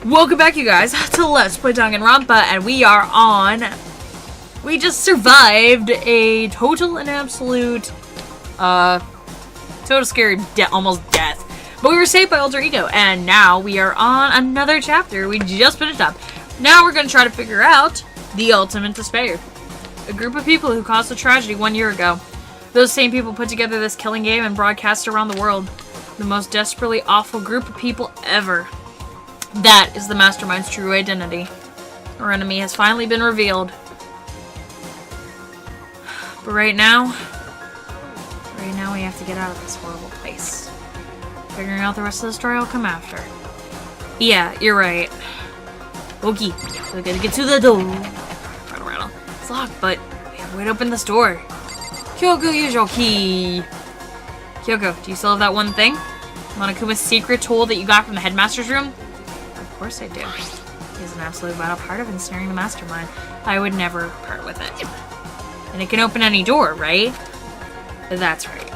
Welcome back, you guys, to Let's Play Danganronpa, and we are on... We just survived a total and absolute, total scary almost death. But we were saved by Alter Ego, and now we are on another chapter. We just finished up. Now we're going to try to figure out the ultimate despair. A group of people who caused a tragedy 1 year ago. Those same people put together this killing game and broadcast it around the world. The most desperately awful group of people ever. That is the Mastermind's true identity. Our enemy has finally been revealed. But right now we have to get out of this horrible place. Figuring out the rest of the story will come after. Yeah, you're right. Okay, so we gotta get to the door. Rattle. It's locked, but we have a way to open this door. Kyoko, use your key. Kyoko, do you still have that one thing? Monokuma's secret tool that you got from the headmaster's room? Of course I do. It is an absolute vital part of ensnaring the mastermind. I would never part with it. And it can open any door, right? That's right.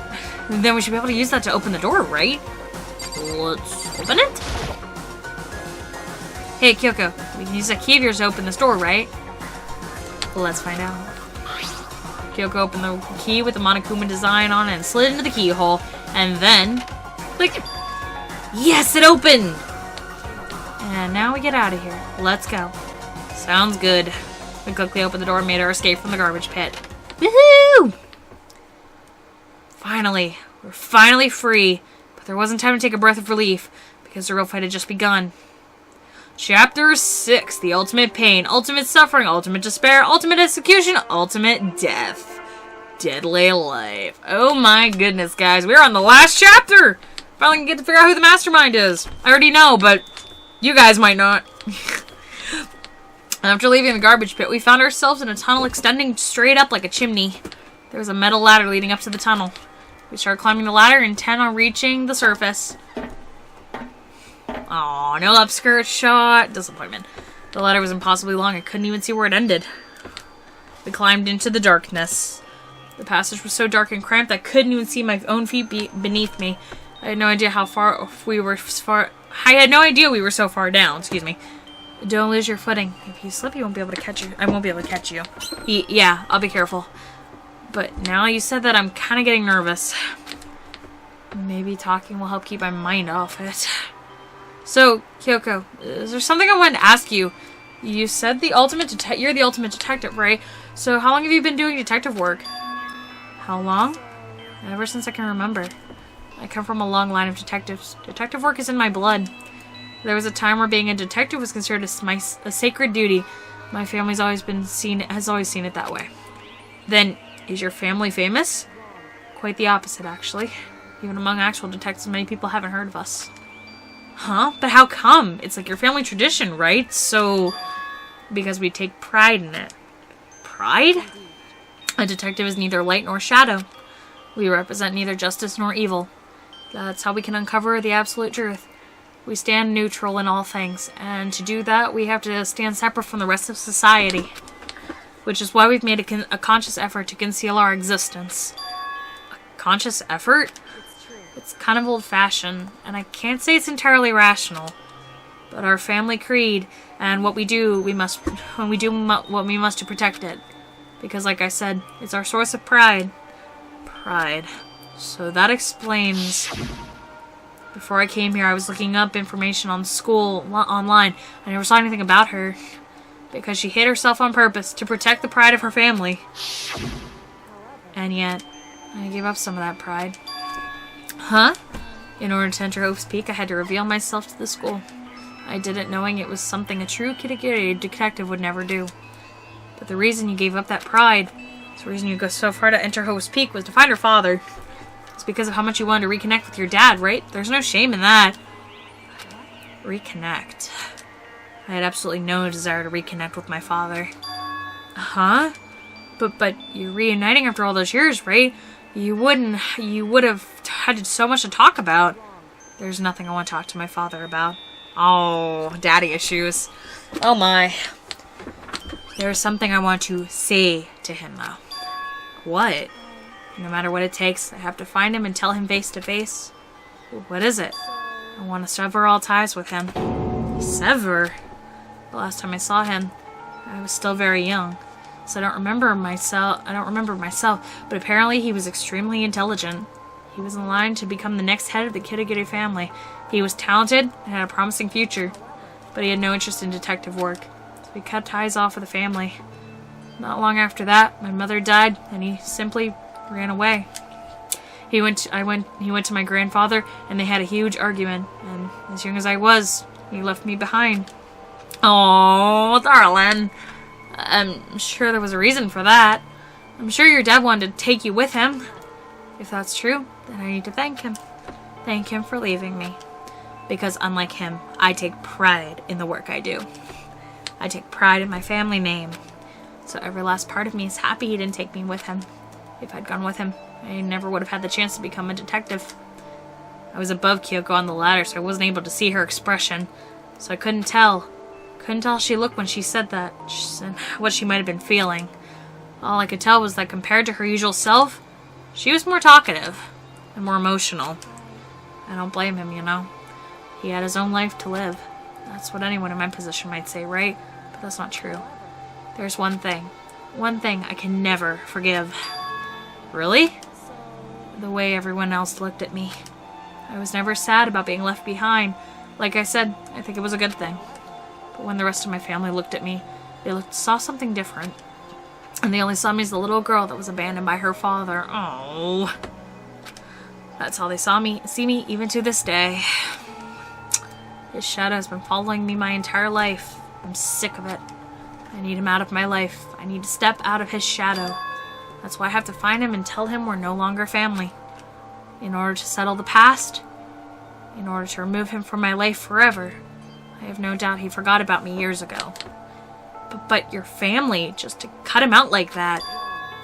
Then we should be able to use that to open the door, right? Let's open it? Hey, Kyoko, we can use that key of yours to open this door, right? Let's find out. Kyoko opened the key with the Monokuma design on it and slid into the keyhole. And then, click. Yes, it opened! And now we get out of here. Let's go. Sounds good. We quickly opened the door and made our escape from the garbage pit. Woohoo! Finally. We're finally free. But there wasn't time to take a breath of relief because the real fight had just begun. Chapter 6. The ultimate pain, ultimate suffering, ultimate despair, ultimate execution, ultimate death. Deadly life. Oh my goodness, guys. We're on the last chapter! Finally get to figure out who the mastermind is. I already know, but you guys might not. After leaving the garbage pit, we found ourselves in a tunnel extending straight up like a chimney. There was a metal ladder leading up to the tunnel. We started climbing the ladder, intent on reaching the surface. Aw, no upskirt shot. Disappointment. The ladder was impossibly long. I couldn't even see where it ended. We climbed into the darkness. The passage was so dark and cramped I couldn't even see my own feet beneath me. I had no idea I had no idea we were so far down. Excuse me. Don't lose your footing. If you slip, you won't be able to catch you. I won't be able to catch you. Yeah, I'll be careful. But now you said that, I'm kind of getting nervous. Maybe talking will help keep my mind off it. So, Kyoko, is there something I wanted to ask you? You said you're the ultimate detective, right? So how long have you been doing detective work? How long? Ever since I can remember. I come from a long line of detectives. Detective work is in my blood. There was a time where being a detective was considered a sacred duty. My family's has always seen it that way. Then, is your family famous? Quite the opposite, actually. Even among actual detectives, many people haven't heard of us. Huh? But how come? It's like your family tradition, right? So, because we take pride in it. Pride? A detective is neither light nor shadow. We represent neither justice nor evil. That's how we can uncover the absolute truth. We stand neutral in all things, and to do that, we have to stand separate from the rest of society. Which is why we've made a conscious effort to conceal our existence. A conscious effort? It's kind of old-fashioned, and I can't say it's entirely rational. But our family creed, and what we do, we must to protect it. Because, like I said, it's our source of pride. Pride. So that explains... Before I came here, I was looking up information on school online. I never saw anything about her. Because she hid herself on purpose to protect the pride of her family. And yet, I gave up some of that pride. Huh? In order to enter Hope's Peak, I had to reveal myself to the school. I did it knowing it was something a true detective would never do. But the reason you gave up that pride, the reason you go so far to enter Hope's Peak was to find her father. It's because of how much you wanted to reconnect with your dad, right? There's no shame in that. Reconnect. I had absolutely no desire to reconnect with my father. Huh? But you're reuniting after all those years, right? You would have had so much to talk about. There's nothing I want to talk to my father about. Oh, daddy issues. Oh my. There's something I want to say to him, though. What? No matter what it takes, I have to find him and tell him face to face. What is it? I want to sever all ties with him. Sever? The last time I saw him, I was still very young. So I don't remember myself, but apparently he was extremely intelligent. He was in line to become the next head of the Kitagiri family. He was talented and had a promising future, but he had no interest in detective work. So he cut ties off with the family. Not long after that, my mother died, and he simply ran away. He went to my grandfather, and they had a huge argument, and as young as I was, he left me behind. Oh, darling. I'm sure there was a reason for that. I'm sure your dad wanted to take you with him. If that's true, then I need to thank him. Thank him for leaving me. Because unlike him, I take pride in the work I do. I take pride in my family name. So every last part of me is happy he didn't take me with him. If I'd gone with him, I never would have had the chance to become a detective. I was above Kyoko on the ladder, so I wasn't able to see her expression. So I couldn't tell. Couldn't tell how she looked when she said that, and what she might have been feeling. All I could tell was that compared to her usual self, she was more talkative and more emotional. I don't blame him, you know. He had his own life to live. That's what anyone in my position might say, right? But that's not true. There's one thing I can never forgive. Really? The way everyone else looked at me. I was never sad about being left behind. Like I said, I think it was a good thing. But when the rest of my family looked at me, they saw something different. And they only saw me as the little girl that was abandoned by her father. Oh. That's how they see me even to this day. His shadow has been following me my entire life. I'm sick of it. I need him out of my life. I need to step out of his shadow. That's why I have to find him and tell him we're no longer family. In order to settle the past, in order to remove him from my life forever, I have no doubt he forgot about me years ago. But your family, just to cut him out like that.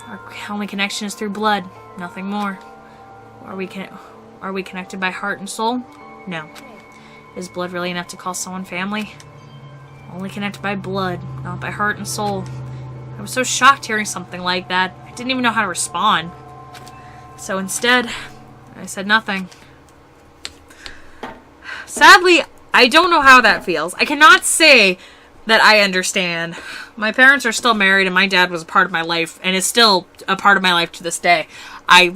Our only connection is through blood, nothing more. Are we connected by heart and soul? No. Is blood really enough to call someone family? Only connected by blood, not by heart and soul. I was so shocked hearing something like that. I didn't even know how to respond. So instead, I said nothing. Sadly, I don't know how that feels. I cannot say that I understand. My parents are still married, and my dad was a part of my life, and is still a part of my life to this day. I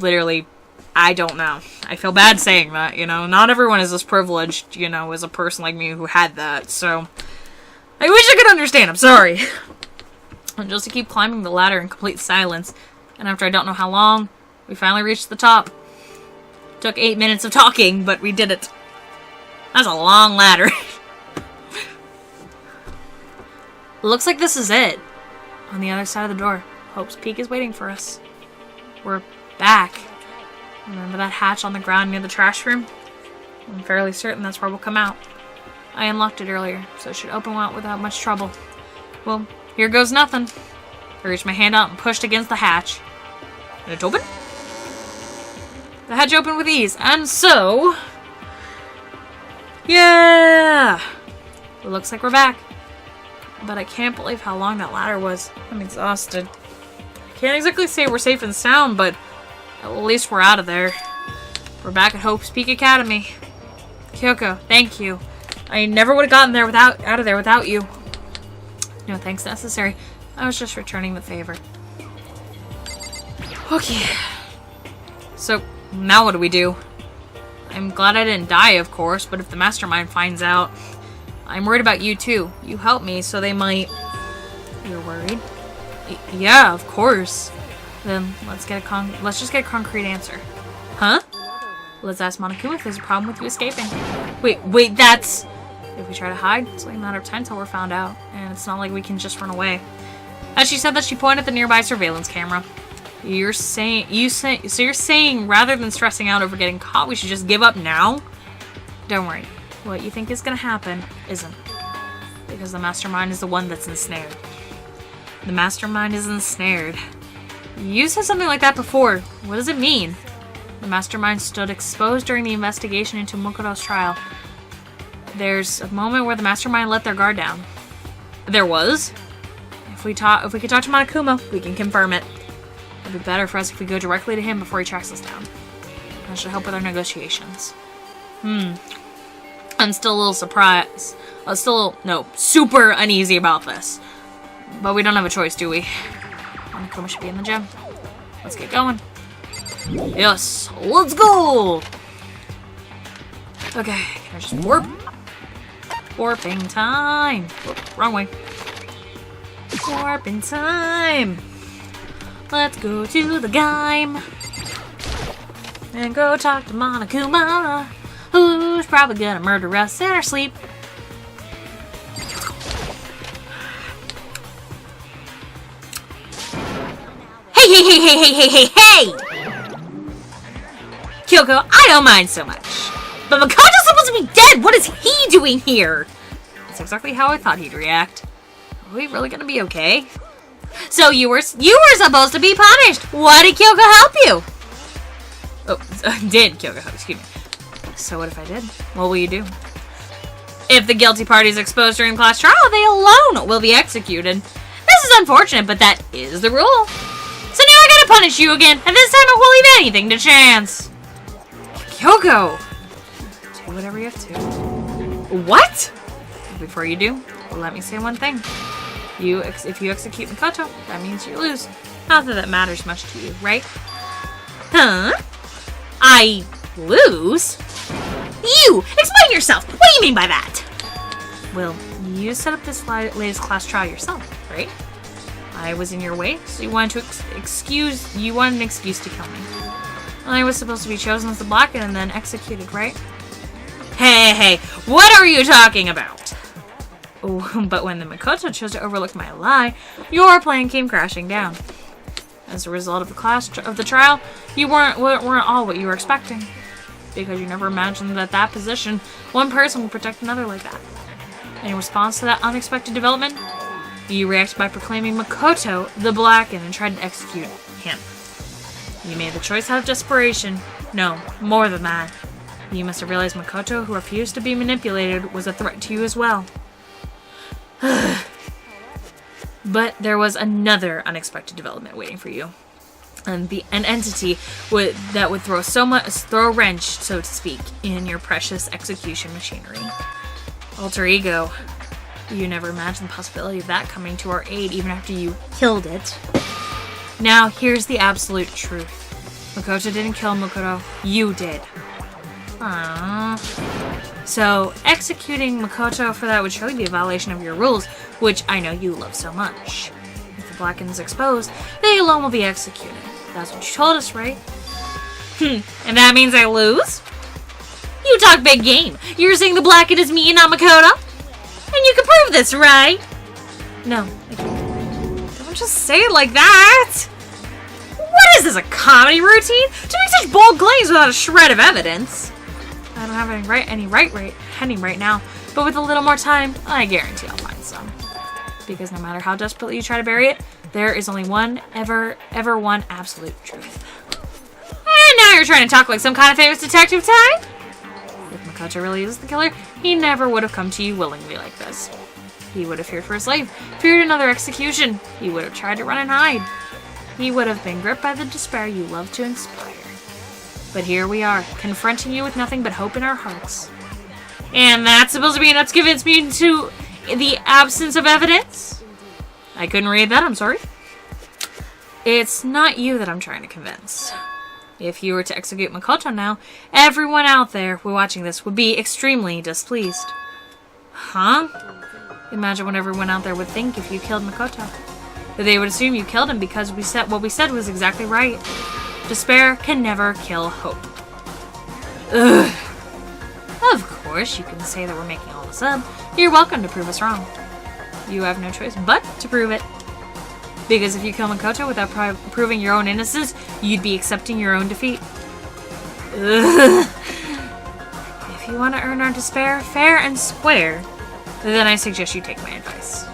don't know. I feel bad saying that, you know. Not everyone is as privileged, you know, as a person like me who had that, so I wish I could understand. I'm sorry. And just to keep climbing the ladder in complete silence, and after I don't know how long, we finally reached the top. Took 8 minutes of talking, but we did it. That's a long ladder. Looks like this is it. On the other side of the door, Hope's Peak is waiting for us. We're back. Remember that hatch on the ground near the trash room? I'm fairly certain that's where we'll come out. I unlocked it earlier, so it should open out without much trouble. Well, here goes nothing. I reached my hand out and pushed against the hatch. And it opened? The hatch opened with ease, and so... yeah! It looks like we're back. But I can't believe how long that ladder was. I'm exhausted. I can't exactly say we're safe and sound, but at least we're out of there. We're back at Hope's Peak Academy. Kyoko, thank you. I never would have gotten there out of there without you. No thanks necessary. I was just returning the favor. Okay. So, now what do we do? I'm glad I didn't die, of course, but if the mastermind finds out, I'm worried about you too. You helped me, so they might... You're worried? Yeah, of course. Then let's just get a concrete answer. Huh? Let's ask Monokuma if there's a problem with you escaping. Wait, that's... If we try to hide, it's only a matter of time till we're found out, and it's not like we can just run away. As she said that, she pointed at the nearby surveillance camera. You're saying rather than stressing out over getting caught, we should just give up now? Don't worry. What you think is gonna happen isn't. Because the mastermind is the one that's ensnared. The mastermind is ensnared. You said something like that before. What does it mean? The mastermind stood exposed during the investigation into Mokuro's trial. There's a moment where the mastermind let their guard down. There was? If we could talk to Monokuma, we can confirm it. It'd be better for us if we go directly to him before he tracks us down. That should help with our negotiations. I'm still a little surprised. Super uneasy about this. But we don't have a choice, do we? We should be in the gym. Let's get going. Yes, let's go! Okay, can I just warp? Warping time. Whoop, wrong way. Warping time. Let's go to the game. And go talk to Monokuma, who's probably gonna murder us in our sleep. Hey! Kyoko, I don't mind so much. But Makoto's supposed to be dead! What is he doing here? That's exactly how I thought he'd react. Are we really gonna be okay? So you were supposed to be punished! Why did Kyoko help you? Oh, did Kyoko help, excuse me. So what if I did? What will you do? If the guilty party is exposed during the class trial, they alone will be executed. This is unfortunate, but that is the rule. So now I gotta punish you again, and this time I won't leave anything to chance. Kyoko! Do whatever you have to. What? Before you do, let me say one thing. If you execute Makoto, that means you lose. Not that that matters much to you, right? Huh? I lose? You! Explain yourself! What do you mean by that? Well, you set up this latest class trial yourself, right? I was in your way, so you wanted an excuse to kill me. I was supposed to be chosen as the Blacken and then executed, right? Hey, what are you talking about? Oh, but when the Makoto chose to overlook my lie, your plan came crashing down. As a result of the trial, you weren't all what you were expecting. Because you never imagined that that position, one person would protect another like that. In response to that unexpected development, you reacted by proclaiming Makoto the Blacken and tried to execute him. You made the choice out of desperation. No, more than that. You must have realized Makoto, who refused to be manipulated, was a threat to you as well. But there was another unexpected development waiting for you. And an entity that would throw a wrench, so to speak, in your precious execution machinery. Alter ego. You never imagined the possibility of that coming to our aid even after you killed it. Now, here's the absolute truth. Makoto didn't kill Makoto. You did. Aww. So, executing Makoto for that would surely be a violation of your rules, which I know you love so much. If the Blacken is exposed, they alone will be executed. That's what you told us, right? And that means I lose? You talk big game. You're saying the Blacken is me and not Makoto? And you can prove this, right? No, I can't. Don't just say it like that! What is this, a comedy routine? To make such bold claims without a shred of evidence? I don't have any right now, but with a little more time, I guarantee I'll find some. Because no matter how desperately you try to bury it, there is only one, ever one absolute truth. And now you're trying to talk like some kind of famous detective type? If Makoto really is the killer, he never would have come to you willingly like this. He would have feared for his life, feared another execution. He would have tried to run and hide. He would have been gripped by the despair you love to inspire. But here we are, confronting you with nothing but hope in our hearts. And that's supposed to be enough to convince me into the absence of evidence? I couldn't read that, I'm sorry. It's not you that I'm trying to convince. If you were to execute Makoto now, everyone out there watching this would be extremely displeased. Huh? Imagine what everyone out there would think if you killed Makoto. That they would assume you killed him because what we said was exactly right. Despair can never kill hope. Ugh. Of course, you can say that we're making all this up. You're welcome to prove us wrong. You have no choice but to prove it. Because if you kill Makoto without proving your own innocence, you'd be accepting your own defeat. Ugh. If you want to earn our despair fair and square, then I suggest you take my advice.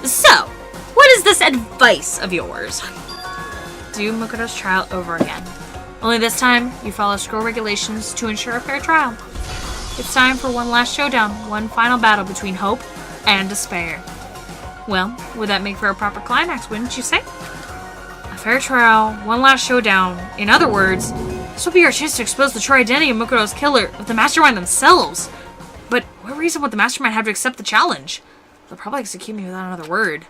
So, what is this advice of yours? Do Makoto's trial over again. Only this time, you follow scroll regulations to ensure a fair trial. It's time for one last showdown, one final battle between hope and despair. Well, would that make for a proper climax, wouldn't you say? A fair trial, one last showdown. In other words, This will be our chance to expose the true identity of Mukuro's killer with the mastermind themselves. But what reason would the mastermind have to accept the challenge? They'll probably execute me without another word.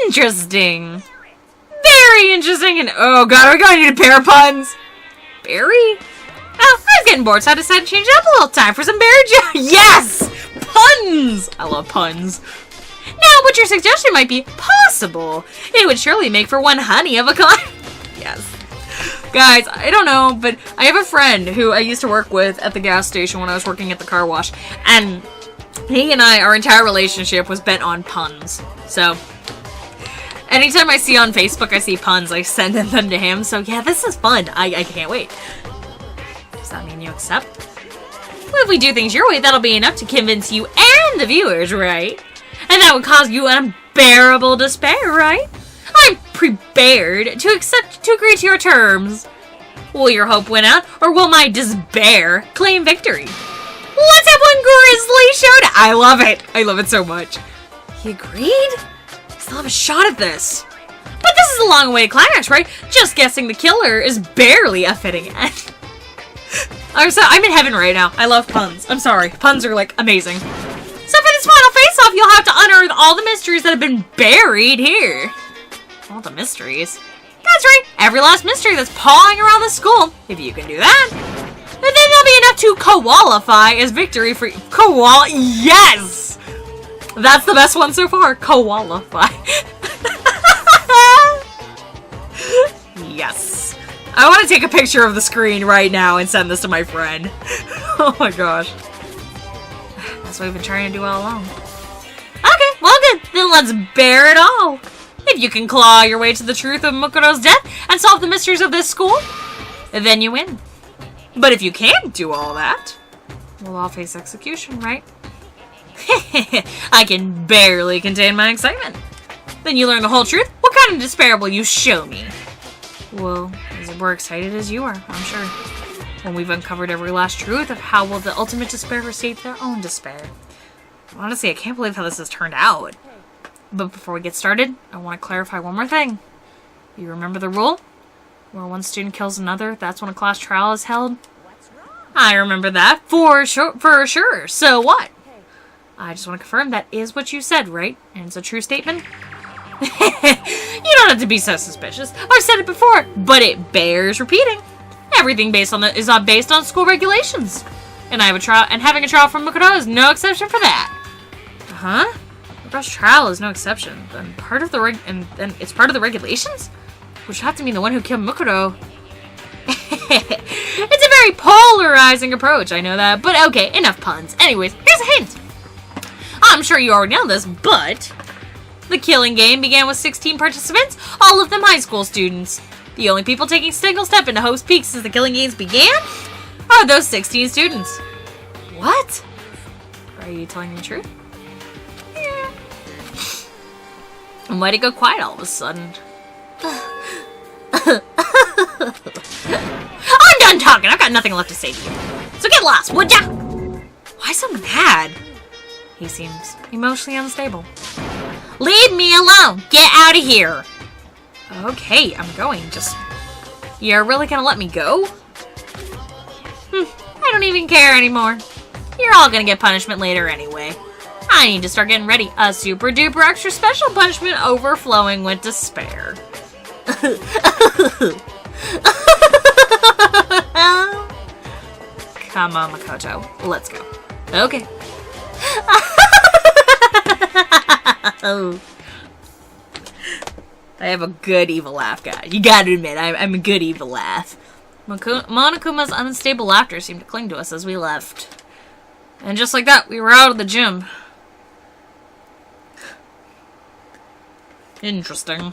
Interesting. Very interesting, and oh god, we're going to need a pair of puns. Berry? Oh, I was getting bored, so I decided to change it up a little. Time for some berry juice. Yes! Puns! I love puns. Now, what your suggestion might be possible. It would surely make for one honey of a kind. Yes. Guys, I don't know, but I have a friend who I used to work with at the gas station when I was working at the car wash, and he and our entire relationship was bent on puns. So, anytime I see on Facebook I see puns, I send them to him. So yeah, this is fun. I can't wait. Does that mean you accept? Well, if we do things your way, that'll be enough to convince you and the viewers, right? And that would cause you unbearable despair, right? I'm prepared to agree to your terms. Will your hope win out, or will my despair claim victory? Let's have one grisly showdown. I love it. I love it so much. He agreed? Still have a shot at this. But this is a long way to climax, right? Just guessing the killer is barely a fitting end. I'm in heaven right now. I love puns. I'm sorry. Puns are, like, amazing. So for this final face-off, you'll have to unearth all the mysteries that have been buried here. All the mysteries? That's right. Every last mystery that's pawing around the school. If you can do that, then there'll be enough to qualify as victory for Yes! That's the best one so far. Qualify. Yes. I want to take a picture of the screen right now and send this to my friend. Oh my gosh. That's what we've been trying to do all along. Okay, well good. Then let's bear it all. If you can claw your way to the truth of Mukuro's death and solve the mysteries of this school, then you win. But if you can't do all that, we'll all face execution, right? I can barely contain my excitement. Then you learn the whole truth. What kind of despair will you show me? Well, as we're excited as you are, I'm sure. When we've uncovered every last truth of how will the ultimate despair escape their own despair. Honestly, I can't believe how this has turned out. But before we get started, I want to clarify one more thing. You remember the rule? Where one student kills another, that's when a class trial is held? I remember that, for sure. So what? I just want to confirm that is what you said, right? And it's a true statement? You don't have to be so suspicious. I've said it before, but it bears repeating. Everything is based on school regulations. And having a trial from Mukuro is no exception for that. Huh? Mukuro's trial is no exception. Then it's part of the regulations? Which have to mean the one who killed Mukuro. It's a very polarizing approach, I know that. But okay, enough puns. Anyways, here's a hint. I'm sure you already know this, but the killing game began with 16 participants, all of them high school students. The only people taking single step into Hope's Peak since the killing games began are those 16 students. What? Are you telling me the truth? Yeah. And why'd it go quiet all of a sudden? I'm done talking. I've got nothing left to say to you. So get lost, would ya? Why so mad? He seems emotionally unstable. Leave me alone. Get out of here. Okay, I'm going. You're really gonna let me go? I don't even care anymore. You're all gonna get punishment later anyway. I need to start getting ready. A super duper extra special punishment overflowing with despair. Come on, Makoto. Let's go. Okay. I have a good evil laugh, guys. You gotta admit, I'm a good evil laugh. Monokuma's unstable laughter seemed to cling to us as we left. And just like that, we were out of the gym. Interesting.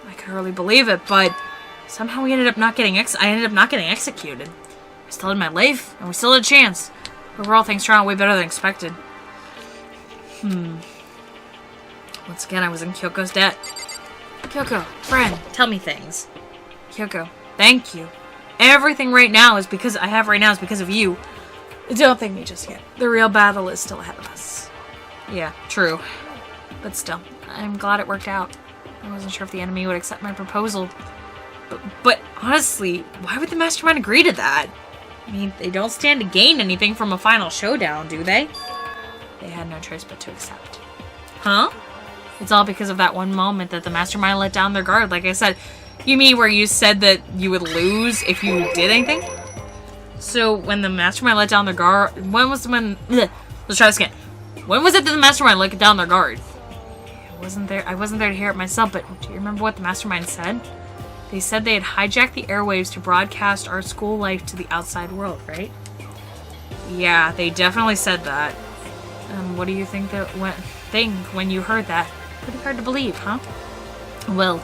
I could hardly believe it, but somehow we ended up not getting executed. I still had my life, and we still had a chance. Overall, things turned out way better than expected. Once again, I was in Kyoko's debt. Kyoko, friend, tell me things. Kyoko, thank you. Everything right now is because of you. Don't thank me just yet. The real battle is still ahead of us. Yeah, true. But still, I'm glad it worked out. I wasn't sure if the enemy would accept my proposal. But honestly, why would the mastermind agree to that? I mean, they don't stand to gain anything from a final showdown, do they? They had no choice but to accept. Huh? It's all because of that one moment that the mastermind let down their guard, like I said. You mean where you said that you would lose if you did anything? So when the mastermind let down their guard, let's try this again. When was it that the mastermind let down their guard? I wasn't there to hear it myself, but do you remember what the mastermind said? They said they had hijacked the airwaves to broadcast our school life to the outside world, right? Yeah, they definitely said that. What do you think when you heard that? Pretty hard to believe, huh? Well,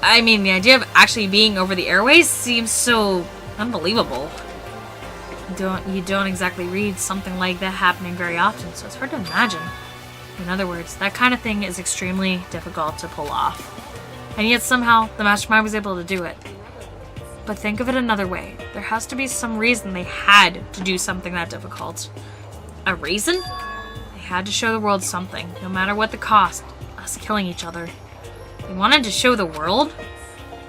I mean, the idea of actually being over the airways seems so unbelievable. You don't exactly read something like that happening very often, so it's hard to imagine. In other words, that kind of thing is extremely difficult to pull off. And yet somehow, the mastermind was able to do it. But think of it another way. There has to be some reason they had to do something that difficult. A reason? They had to show the world something, no matter what the cost. Us killing each other. They wanted to show the world?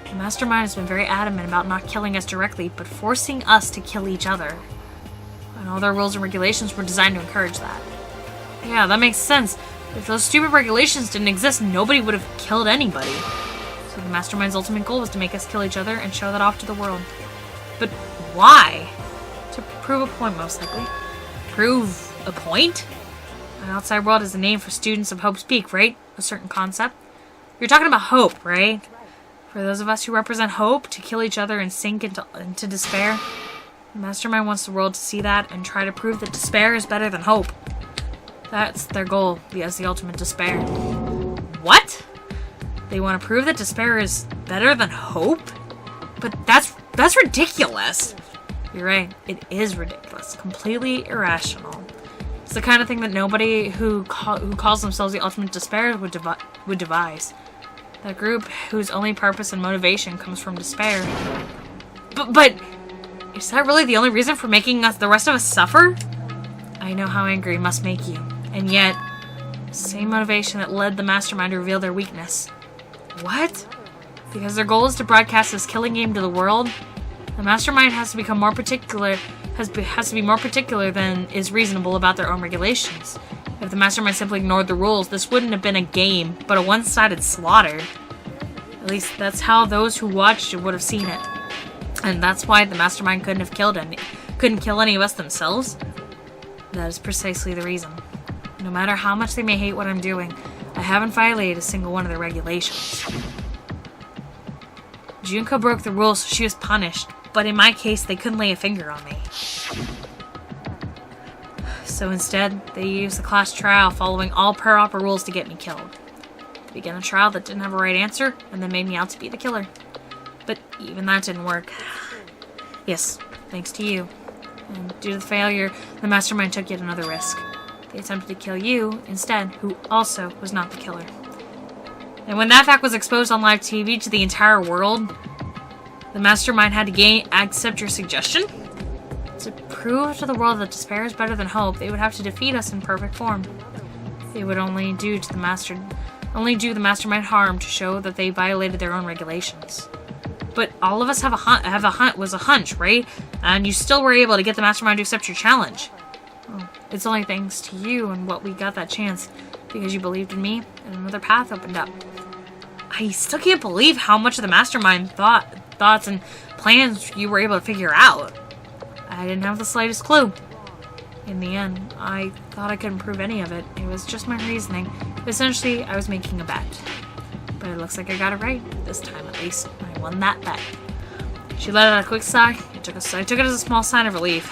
The mastermind has been very adamant about not killing us directly, but forcing us to kill each other. And all their rules and regulations were designed to encourage that. Yeah, that makes sense. If those stupid regulations didn't exist, nobody would have killed anybody. So the mastermind's ultimate goal was to make us kill each other and show that off to the world. But why? To prove a point, most likely. Prove a point? An outside world is a name for students of Hope's Peak, right? A certain concept. You're talking about hope, right? For those of us who represent hope, to kill each other and sink into despair. The mastermind wants the world to see that and try to prove that despair is better than hope. That's their goal, as the ultimate despair. What? They want to prove that despair is better than hope? But that's ridiculous. You're right, it is ridiculous. Completely irrational. It's the kind of thing that nobody who calls themselves the ultimate despair would devise. That group whose only purpose and motivation comes from despair. But is that really the only reason for making the rest of us suffer? I know how angry it must make you. And yet, same motivation that led the mastermind to reveal their weakness. What? Because their goal is to broadcast this killing game to the world? The mastermind has to become more particular, has to be more particular than is reasonable about their own regulations. If the mastermind simply ignored the rules, this wouldn't have been a game, but a one-sided slaughter. At least that's how those who watched it would have seen it. And that's why the mastermind couldn't kill any of us themselves. That is precisely the reason. No matter how much they may hate what I'm doing, I haven't violated a single one of their regulations. Junko broke the rules, so she was punished, but in my case, they couldn't lay a finger on me. So instead, they used the class trial following all proper rules to get me killed. They began a trial that didn't have a right answer, and then made me out to be the killer. But even that didn't work. Yes, thanks to you. And due to the failure, the mastermind took yet another risk. They attempted to kill you, instead, who also was not the killer. And when that fact was exposed on live TV to the entire world, the mastermind had to accept your suggestion? To prove to the world that despair is better than hope, they would have to defeat us in perfect form. They would only do the mastermind harm to show that they violated their own regulations. But all of us was a hunch, right? And you still were able to get the mastermind to accept your challenge. Well, it's only thanks to you and what we got that chance, because you believed in me and another path opened up. I still can't believe how much of the mastermind thoughts and plans you were able to figure out. I didn't have the slightest clue. In the end, I thought I couldn't prove any of it. It was just my reasoning. Essentially, I was making a bet. But it looks like I got it right. This time, at least. I won that bet. She let out a quick sigh. I took it as a small sign of relief.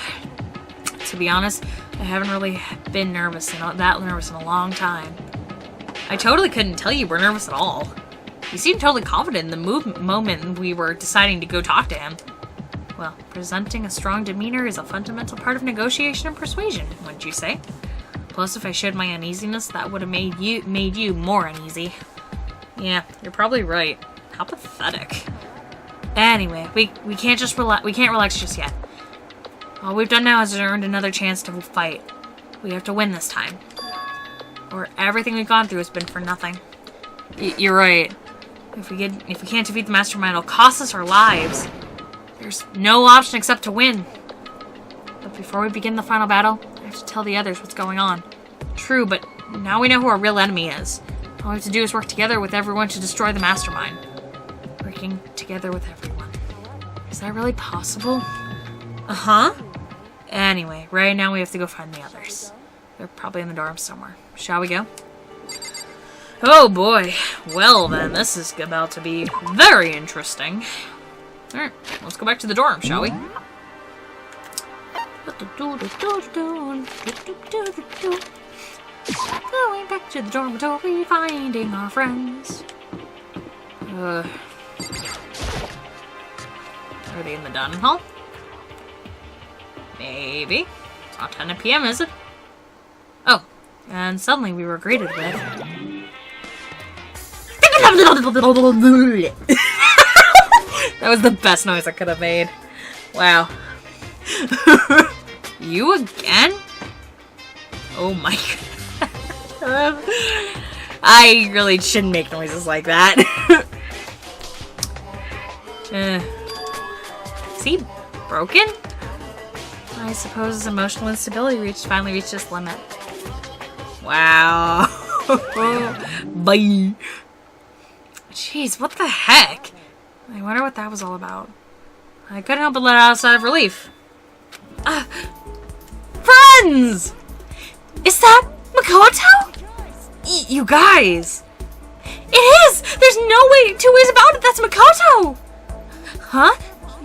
To be honest, I haven't really been that nervous in a long time. I totally couldn't tell you were nervous at all. You seemed totally confident in the moment we were deciding to go talk to him. Well, presenting a strong demeanor is a fundamental part of negotiation and persuasion, wouldn't you say? Plus, if I showed my uneasiness, that would have made you more uneasy. Yeah, you're probably right. How pathetic. Anyway, we can't relax just yet. All we've done now is earned another chance to fight. We have to win this time. Or everything we've gone through has been for nothing. You're right. If we can't defeat the mastermind, it'll cost us our lives. There's no option except to win. But before we begin the final battle, I have to tell the others what's going on. True, but now we know who our real enemy is. All we have to do is work together with everyone to destroy the mastermind. Working together with everyone. Is that really possible? Uh-huh. Anyway, right now we have to go find the others. They're probably in the dorms somewhere. Shall we go? Oh boy. Well then, this is about to be very interesting. Alright, let's go back to the dorm, shall we? Going back to the dormitory, finding our friends. Are they in the dining hall? Maybe. It's not 10 p.m., is it? Oh, and suddenly we were greeted with... That was the best noise I could have made. Wow. You again? Oh my god. I really shouldn't make noises like that. Is he broken? I suppose his emotional instability finally reached its limit. Wow. Bye. Jeez, what the heck? I wonder what that was all about. I couldn't help but let out a sigh of relief. Friends! Is that Makoto? You guys. It is! There's no way, 2 ways about it, that's Makoto! Huh?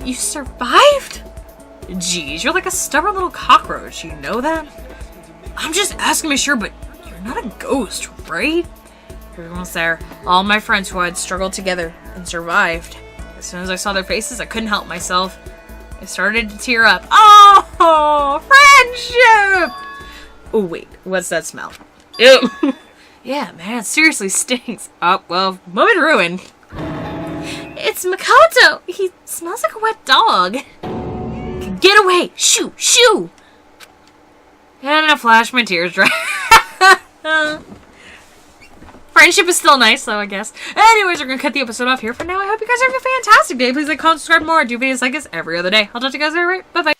You survived? Geez, you're like a stubborn little cockroach, you know that? I'm just asking to be sure, but you're not a ghost, right? Everyone's there. All my friends who had struggled together and survived. As soon as I saw their faces, I couldn't help myself. I started to tear up. Oh, friendship! Oh, wait. What's that smell? Ew. Yeah, man, it seriously stinks. Oh, well, moment ruined. It's Makoto! He smells like a wet dog. Get away! Shoo! Shoo! And in a flash, my tears dry. Friendship is still nice, though, I guess. Anyways, we're gonna cut the episode off here for now. I hope you guys have a fantastic day. Please like, comment, subscribe more. I do videos like this every other day. I'll talk to you guys later. Bye-bye.